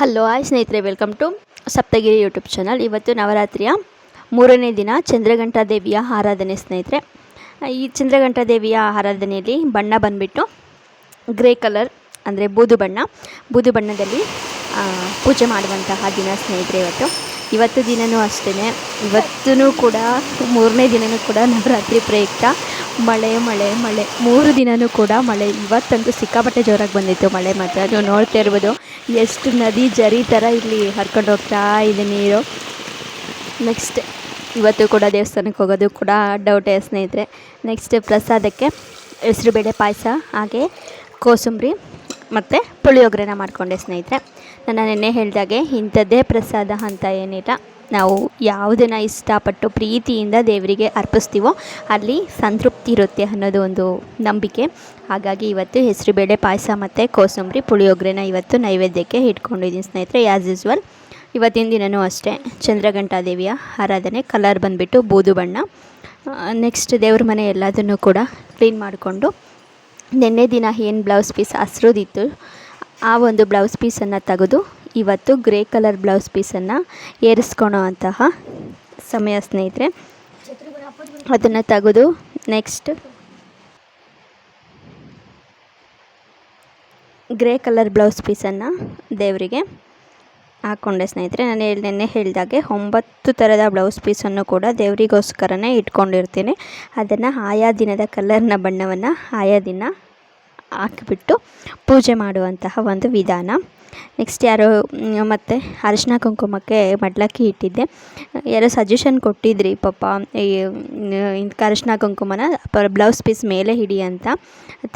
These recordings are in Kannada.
ಹಲೋ ಹಾಯ್ ಸ್ನೇಹಿತರೆ, welcome to Saptagiri YouTube channel. ಇವತ್ತು ನವರಾತ್ರಿಯ 3ನೇ ದಿನ ಚಂದ್ರಘಂಟಾ ದೇವಿಯ ಆರಾಧನೆ. ಸ್ನೇಹಿತರೆ, ಈ ಚಂದ್ರಘಂಟಾ ದೇವಿಯ ಆರಾಧನೆಯಲ್ಲಿ ಬಣ್ಣ ಬಂದುಬಿಟ್ಟು ಗ್ರೇ ಕಲರ್ ಅಂದರೆ ಬೂದು ಬಣ್ಣದಲ್ಲಿ ಪೂಜೆ ಮಾಡುವಂತಹ ದಿನ ಸ್ನೇಹಿತರೆ. ಇವತ್ತು ದಿನವೂ ಅಷ್ಟೇ, ಇವತ್ತೂ ಕೂಡ 3ನೇ ದಿನವೂ ಕೂಡ ನವರಾತ್ರಿ ಪ್ರಯುಕ್ತ ಮಳೆ 3 ದಿನವೂ ಕೂಡ ಮಳೆ. ಇವತ್ತಂತೂ ಸಿಕ್ಕಾಪಟ್ಟೆ ಜೋರಾಗಿ ಬಂದಿತ್ತು ಮಳೆ. ಮಾತ್ರ ನೀವು ನೋಡ್ತಾ ಇರ್ಬೋದು ಎಷ್ಟು ನದಿ ಜರಿ ಥರ ಇಲ್ಲಿ ಹರ್ಕೊಂಡು ಹೋಗ್ತಾ ಇದೆ ನೀರು. ನೆಕ್ಸ್ಟ್ ಇವತ್ತು ಕೂಡ ದೇವಸ್ಥಾನಕ್ಕೆ ಹೋಗೋದು ಕೂಡ ಡೌಟೇ ಸ್ನೇಹಿತರೆ. ನೆಕ್ಸ್ಟ್ ಪ್ರಸಾದಕ್ಕೆ ಹೆಸರುಬೇಳೆ ಪಾಯಸ, ಹಾಗೆ ಕೋಸಂಬರಿ ಮತ್ತು ಪುಳಿಯೋಗರೆನ ಮಾಡಿಕೊಂಡೆ ಸ್ನೇಹಿತರೆ. ನಾನು ನಿನ್ನೆ ಹೇಳಿದಾಗೆ ಇಂಥದ್ದೇ ಪ್ರಸಾದ ಅಂತ ಏನಿಲ್ಲ, ನಾವು ಯಾವುದನ್ನು ಇಷ್ಟಪಟ್ಟು ಪ್ರೀತಿಯಿಂದ ದೇವರಿಗೆ ಅರ್ಪಿಸ್ತೀವೋ ಅಲ್ಲಿ ಸಂತೃಪ್ತಿ ಇರುತ್ತೆ ಅನ್ನೋದು ಒಂದು ನಂಬಿಕೆ. ಹಾಗಾಗಿ ಇವತ್ತು ಹೆಸರುಬೇಳೆ ಪಾಯಸ ಮತ್ತು ಕೋಸಂಬರಿ ಪುಳಿಯೋಗರೆನ ಇವತ್ತು ನೈವೇದ್ಯಕ್ಕೆ ಇಟ್ಕೊಂಡಿದ್ದೀನಿ ಸ್ನೇಹಿತರೆ. ಆ್ಯಸ್ ಯೂಸ್ವಲ್ ಇವತ್ತಿನ ದಿನವೂ ಅಷ್ಟೇ ಚಂದ್ರಘಂಟಾ ದೇವಿಯ ಆರಾಧನೆ. ಕಲರ್ ಬಂದುಬಿಟ್ಟು ಬೂದು ಬಣ್ಣ. ನೆಕ್ಸ್ಟ್ ದೇವ್ರ ಮನೆ ಎಲ್ಲದನ್ನು ಕೂಡ ಕ್ಲೀನ್ ಮಾಡಿಕೊಂಡು ನಿನ್ನೆ ದಿನ ಏನು ಬ್ಲೌಸ್ ಪೀಸ್ ಹಸ್ರದಿತ್ತು ಆ ಒಂದು ಬ್ಲೌಸ್ ಪೀಸನ್ನು ತೆಗೆದು ಇವತ್ತು ಗ್ರೇ ಕಲರ್ ಬ್ಲೌಸ್ ಪೀಸನ್ನು ಏರಿಸ್ಕೊಳೋ ಅಂತಹ ಸಮಯ ಸ್ನೇಹಿತರೆ. ಅದನ್ನು ತೆಗೆದು ನೆಕ್ಸ್ಟ್ ಗ್ರೇ ಕಲರ್ ಬ್ಲೌಸ್ ಪೀಸನ್ನು ದೇವರಿಗೆ ಹಾಕ್ಕೊಂಡೆ ಸ್ನೇಹಿತರೆ. ನಾನು ನಿನ್ನೆ ಹೇಳಿದಾಗೆ 9 ಥರದ ಬ್ಲೌಸ್ ಪೀಸನ್ನು ಕೂಡ ದೇವರಿಗೋಸ್ಕರನೇ ಇಟ್ಕೊಂಡಿರ್ತೀನಿ. ಅದನ್ನು ಆಯಾ ದಿನದ ಕಲರ್ನ ಬಣ್ಣವನ್ನು ಆಯಾ ದಿನ ಹಾಕಿಬಿಟ್ಟು ಪೂಜೆ ಮಾಡುವಂತಹ ಒಂದು ವಿಧಾನ. ನೆಕ್ಸ್ಟ್ ಯಾರೋ ಮತ್ತು ಅರಿಶಿನ ಕುಂಕುಮಕ್ಕೆ ಮಡ್ಲಕ್ಕಿ ಇಟ್ಟಿದ್ದೆ. ಯಾರೋ ಸಜೆಷನ್ ಕೊಟ್ಟಿದ್ರಿ ಪಾಪ, ಇಂಥ ಅರಿಶಿನ ಕುಂಕುಮನ ಬ್ಲೌಸ್ ಪೀಸ್ ಮೇಲೆ ಹಿಡಿ ಅಂತ.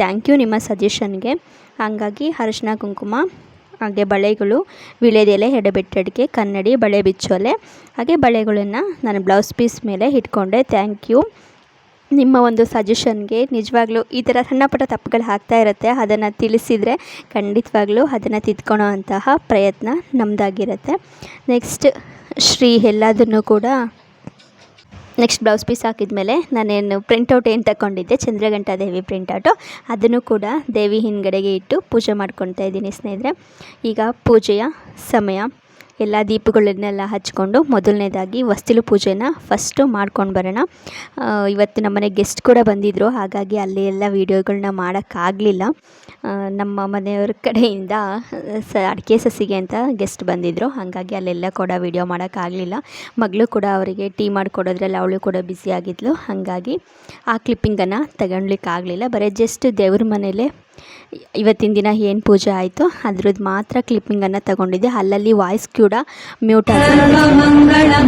ಥ್ಯಾಂಕ್ ಯು ನಿಮ್ಮ ಸಜೆಷನ್ಗೆ. ಹಾಗಾಗಿ ಅರಿಶಿನ ಕುಂಕುಮ, ಹಾಗೆ ಬಳೆಗಳು, ವೀಳ್ಯದೆಲೆ, ಎಡೆಬೆಟ್ಟಡಿಕೆ, ಕನ್ನಡಿ, ಬಳೆ ಬಿಚ್ಚೋಲೆ, ಹಾಗೆ ಬಳೆಗಳನ್ನು ನಾನು ಬ್ಲೌಸ್ ಪೀಸ್ ಮೇಲೆ ಇಟ್ಕೊಂಡೆ. ಥ್ಯಾಂಕ್ ಯು ನಿಮ್ಮ ಒಂದು ಸಜೆಷನ್ಗೆ. ನಿಜವಾಗ್ಲೂ ಈ ಥರ ಸಣ್ಣ ಪುಟ್ಟ ತಪ್ಪುಗಳು ಆಗ್ತಾ ಇರುತ್ತೆ, ಅದನ್ನು ತಿಳಿಸಿದರೆ ಖಂಡಿತವಾಗ್ಲೂ ಅದನ್ನು ತಿದ್ಕೊಳ್ಳೋ ಅಂತಹ ಪ್ರಯತ್ನ ನಮ್ಮದಾಗಿರುತ್ತೆ. ನೆಕ್ಸ್ಟ್ ಎಲ್ಲದನ್ನು ಕೂಡ ನೆಕ್ಸ್ಟ್ ಬ್ಲೌಸ್ ಪೀಸ್ ಹಾಕಿದ್ಮೇಲೆ ನಾನೇನು ಪ್ರಿಂಟೌಟ್ ಏನು ತಗೊಂಡಿದ್ದೆ ಚಂದ್ರಘಂಟಾ ದೇವಿ ಪ್ರಿಂಟೌಟು, ಅದನ್ನು ಕೂಡ ದೇವಿ ಹಿಂದ್ಗಡೆಗೆ ಇಟ್ಟು ಪೂಜೆ ಮಾಡ್ಕೊತಾ ಇದ್ದೀನಿ ಸ್ನೇಹಿತರೆ. ಈಗ ಪೂಜೆಯ ಸಮಯ. ಎಲ್ಲ ದೀಪಗಳನ್ನೆಲ್ಲ ಹಚ್ಕೊಂಡು ಮೊದಲನೇದಾಗಿ ಹೊಸ್ತಿಲು ಪೂಜೆನ ಫಸ್ಟು ಮಾಡ್ಕೊಂಡು ಬರೋಣ. ಇವತ್ತು ನಮ್ಮನೆ ಗೆಸ್ಟ್ ಕೂಡ ಬಂದಿದ್ದರು, ಹಾಗಾಗಿ ಅಲ್ಲಿ ಎಲ್ಲ ವೀಡಿಯೋಗಳನ್ನ ಮಾಡೋಕ್ಕಾಗಲಿಲ್ಲ. ನಮ್ಮ ಮನೆಯವ್ರ ಕಡೆಯಿಂದ ಅಡಿಕೆ ಸಸಿಗೆ ಅಂತ ಗೆಸ್ಟ್ ಬಂದಿದ್ದರು, ಹಾಗಾಗಿ ಅಲ್ಲೆಲ್ಲ ಕೂಡ ವೀಡಿಯೋ ಮಾಡೋಕ್ಕಾಗಲಿಲ್ಲ. ಮಗಳು ಕೂಡ ಅವರಿಗೆ ಟೀ ಮಾಡಿಕೊಡೋದ್ರಲ್ಲಿ ಅವಳು ಕೂಡ ಬ್ಯುಸಿಯಾಗಿದ್ಲು, ಹಾಗಾಗಿ ಆ ಕ್ಲಿಪ್ಪಿಂಗನ್ನು ತಗೊಳ್ಲಿಕ್ಕಾಗಲಿಲ್ಲ. ಬರೀ ಜಸ್ಟ್ ದೇವ್ರ ಮನೇಲೇ ಇವತ್ತಿನ ದಿನ ಏನು ಪೂಜೆ ಆಯಿತು ಅದ್ರದ್ದು ಮಾತ್ರ ಕ್ಲಿಪ್ಪಿಂಗನ್ನು ತಗೊಂಡಿದ್ದೆ. ಅಲ್ಲಲ್ಲಿ ವಾಯ್ಸ್ ಕೂಡ ಮ್ಯೂಟ್ ಆಗಿದೆ.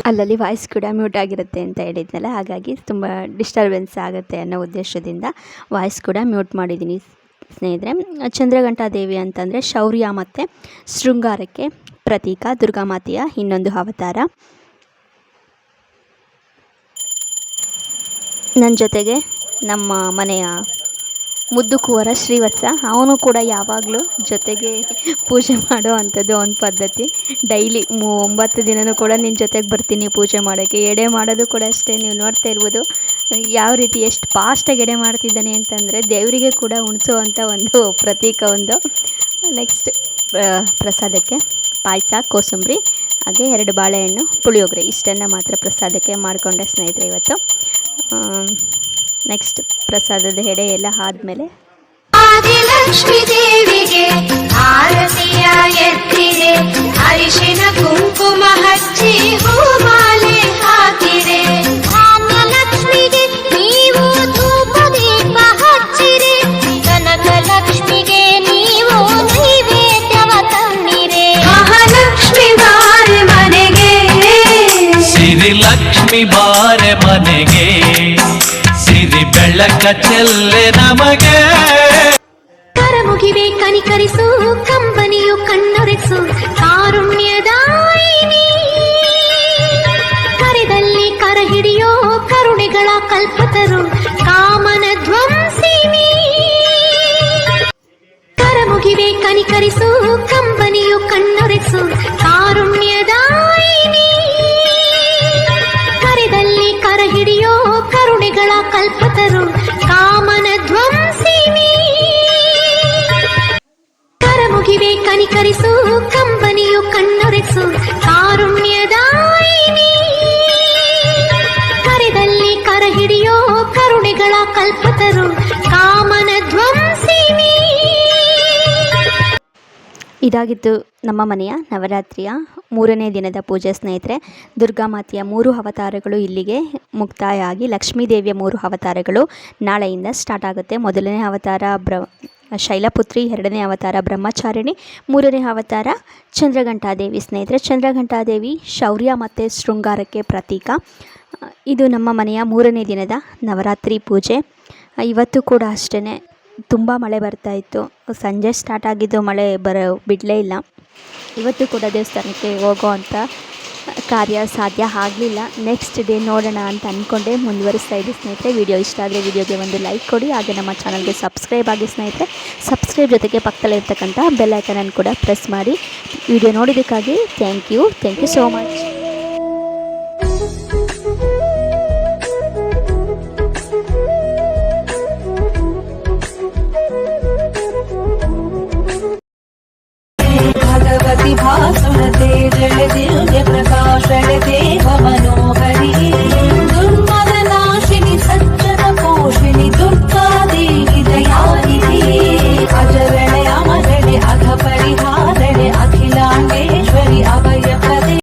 ಅಲ್ಲಲ್ಲಿ ವಾಯ್ಸ್ ಕೂಡ ಮ್ಯೂಟ್ ಆಗಿರುತ್ತೆ ಅಂತ ಹೇಳಿದ್ನಲ್ಲ, ಹಾಗಾಗಿ ತುಂಬ ಡಿಸ್ಟರ್ಬೆನ್ಸ್ ಆಗುತ್ತೆ ಅನ್ನೋ ಉದ್ದೇಶದಿಂದ ವಾಯ್ಸ್ ಕೂಡ ಮ್ಯೂಟ್ ಮಾಡಿದ್ದೀನಿ ಸ್ನೇಹಿತರೆ. ಚಂದ್ರಘಂಟಾ ದೇವಿ ಅಂತಂದರೆ ಶೌರ್ಯ ಮತ್ತು ಶೃಂಗಾರಕ್ಕೆ ಪ್ರತೀಕ, ದುರ್ಗಾಮಾತೆಯ ಇನ್ನೊಂದು ಅವತಾರ. ನನ್ನ ಜೊತೆಗೆ ನಮ್ಮ ಮನೆಯ ಮುದ್ದು ಕುವರ ಶ್ರೀವತ್ಸ, ಅವನು ಕೂಡ ಯಾವಾಗಲೂ ಜೊತೆಗೆ ಪೂಜೆ ಮಾಡೋ ಅಂಥದ್ದು ಒಂದು ಪದ್ಧತಿ. ಡೈಲಿ 9 ದಿನವೂ ಕೂಡ ನಿನ್ನ ಜೊತೆಗೆ ಬರ್ತೀನಿ ಪೂಜೆ ಮಾಡೋಕ್ಕೆ. ಎಡೆ ಮಾಡೋದು ಕೂಡ ಅಷ್ಟೇ, ನೀವು ನೋಡ್ತಾ ಇರ್ಬೋದು ಯಾವ ರೀತಿ ಎಷ್ಟು ಫಾಸ್ಟಾಗಿ ಎಡೆ ಮಾಡ್ತಿದ್ದಾನೆ ಅಂತಂದರೆ ದೇವರಿಗೆ ಕೂಡ ಉಣಿಸೋವಂಥ ಒಂದು ಪ್ರತೀಕ ಒಂದು. ನೆಕ್ಸ್ಟ್ ಪ್ರಸಾದಕ್ಕೆ ಪಾಯಸ, ಕೋಸಂಬರಿ, ಹಾಗೆ 2 ಬಾಳೆಹಣ್ಣು, ಪುಳಿಯೋಗರೆ, ಇಷ್ಟನ್ನು ಮಾತ್ರ ಪ್ರಸಾದಕ್ಕೆ ಮಾಡಿಕೊಂಡೆ ಸ್ನೇಹಿತರೆ ಇವತ್ತು. ನೆಕ್ಸ್ಟ್ ಪ್ರಸಾದದ ಎಡೆ ಎಲ್ಲ ಆದಮೇಲೆ ಆದಿಲಕ್ಷ್ಮೀ ದೇವಿಗೆ ಆರತಿಯ ಎತ್ತಿರೆ, ಅರಿಶಿನ ಕುಂಕುಮ ಹಚ್ಚಿ ಹೂಮಾಲೆ ಹಾಕಿರೆ. ಧಾನ್ಯಲಕ್ಷ್ಮಿಗೆ ನೀವು ಧೂಪ ದೀಪ ಹಚ್ಚಿರೆ, ಕನಕಲಕ್ಷ್ಮಿಗೆ ನೀವು ನೈವೇದ್ಯವ ತನ್ನಿರೆ. ಮಹಾಲಕ್ಷ್ಮಿ ಬಾರೆ ಮನೆಗೆ, ಸಿರಿ ಲಕ್ಷ್ಮಿ ಬಾರೆ ಮನೆಗೆ, ಸಿರಿ ಬೆಳಕ ಚೆಲ್ಲೆ ನಮಗೆ. ಕರಮುಗಿವೆ ಕನಿಕರಿಸು, ಕಂಬನಿಯು ಕಣ್ಣೊರೆಸು, ಕಾರುಣ್ಯದಾಯಿನಿ. ಕರೆದಲ್ಲಿ ಕರ ಹಿಡಿಯೋ ಕರುಣೆಗಳ ಕಲ್ಪತರು, ಕಾಮನ ಧ್ವಂಸಿನಿ. ಕರಮುಗಿವೆ ಕನಿಕರಿಸು, ಕಂಬನಿಯು ಕಣ್ಣೊರೆಸು, ಕಾರುಣ್ಯದಾಯಿನಿ. ಕರೆದಲ್ಲಿ ಕರ ಹಿಡಿಯೋ ಕರುಣೆಗಳ ಕಲ್ಪತರು, ಕಾಮನ ಧ್ವಂಸಿನಿ. ಕರಮುಗಿವೆ ಕನಿಕರಿಸು, ಕಂಬನಿಯು ಕಣ್ಣೊರೆಸು, ಕಾರುಣ್ಯದಾಯಿನಿ. ಕರೆದಲ್ಲಿ ಕರ ಹಿಡಿಯೋ ಕರುಣೆಗಳ ಕಲ್ಪತರು, ಕಾಮನ ಧ್ವಂಸಿನಿ. ಇದಾಗಿತ್ತು ನಮ್ಮ ಮನೆಯ ನವರಾತ್ರಿಯ 3ನೇ ದಿನದ ಪೂಜೆ ಸ್ನೇಹಿತರೆ. ದುರ್ಗಾಮಾತೆಯ 3 ಅವತಾರಗಳು ಇಲ್ಲಿಗೆ ಮುಕ್ತಾಯ ಆಗಿ ಲಕ್ಷ್ಮೀದೇವಿಯ 3 ಅವತಾರಗಳು ನಾಳೆಯಿಂದ ಸ್ಟಾರ್ಟ್ ಆಗುತ್ತೆ. ಮೊದಲನೇ ಅವತಾರ ಶೈಲಪುತ್ರಿ, 2ನೇ ಅವತಾರ ಬ್ರಹ್ಮಚಾರಿಣಿ, 3ನೇ ಅವತಾರ ಚಂದ್ರಘಂಟಾದೇವಿ ಸ್ನೇಹಿತರೆ. ಚಂದ್ರಘಂಟಾದೇವಿ ಶೌರ್ಯ ಮತ್ತು ಶೃಂಗಾರಕ್ಕೆ ಪ್ರತೀಕ. ಇದು ನಮ್ಮ ಮನೆಯ 3ನೇ ದಿನದ ನವರಾತ್ರಿ ಪೂಜೆ. ಇವತ್ತು ಕೂಡ ಅಷ್ಟೇ ತುಂಬ ಮಳೆ ಬರ್ತಾಯಿತ್ತು. ಸಂಜೆ ಸ್ಟಾರ್ಟ್ ಆಗಿದ್ದು ಮಳೆ ಬಿಡಲೇ ಇಲ್ಲ. ಇವತ್ತು ಕೂಡ ದೇವಸ್ಥಾನಕ್ಕೆ ಹೋಗೋ ಅಂಥ ಕಾರ್ಯ ಸಾಧ್ಯ ಆಗಲಿಲ್ಲ. ನೆಕ್ಸ್ಟ್ ಡೇ ನೋಡೋಣ ಅಂತ ಅಂದ್ಕೊಂಡೆ ಮುಂದುವರಿಸ್ತಾ ಇದ್ದೆ ಸ್ನೇಹಿತರೆ. ವಿಡಿಯೋ ಇಷ್ಟ ಆದರೆ ವಿಡಿಯೋಗೆ ಒಂದು ಲೈಕ್ ಕೊಡಿ, ಹಾಗೆ ನಮ್ಮ ಚಾನಲ್ಗೆ ಸಬ್ಸ್ಕ್ರೈಬ್ ಆಗಿ ಸ್ನೇಹಿತರೆ. ಸಬ್ಸ್ಕ್ರೈಬ್ ಜೊತೆಗೆ ಪಕ್ಕದಲ್ಲಿರ್ತಕ್ಕಂಥ ಬೆಲ್ ಐಕನನ್ನು ಕೂಡ ಪ್ರೆಸ್ ಮಾಡಿ. ವಿಡಿಯೋ ನೋಡಿದ್ದಕ್ಕಾಗಿ ಥ್ಯಾಂಕ್ ಯು ಸೋ ಮಚ್.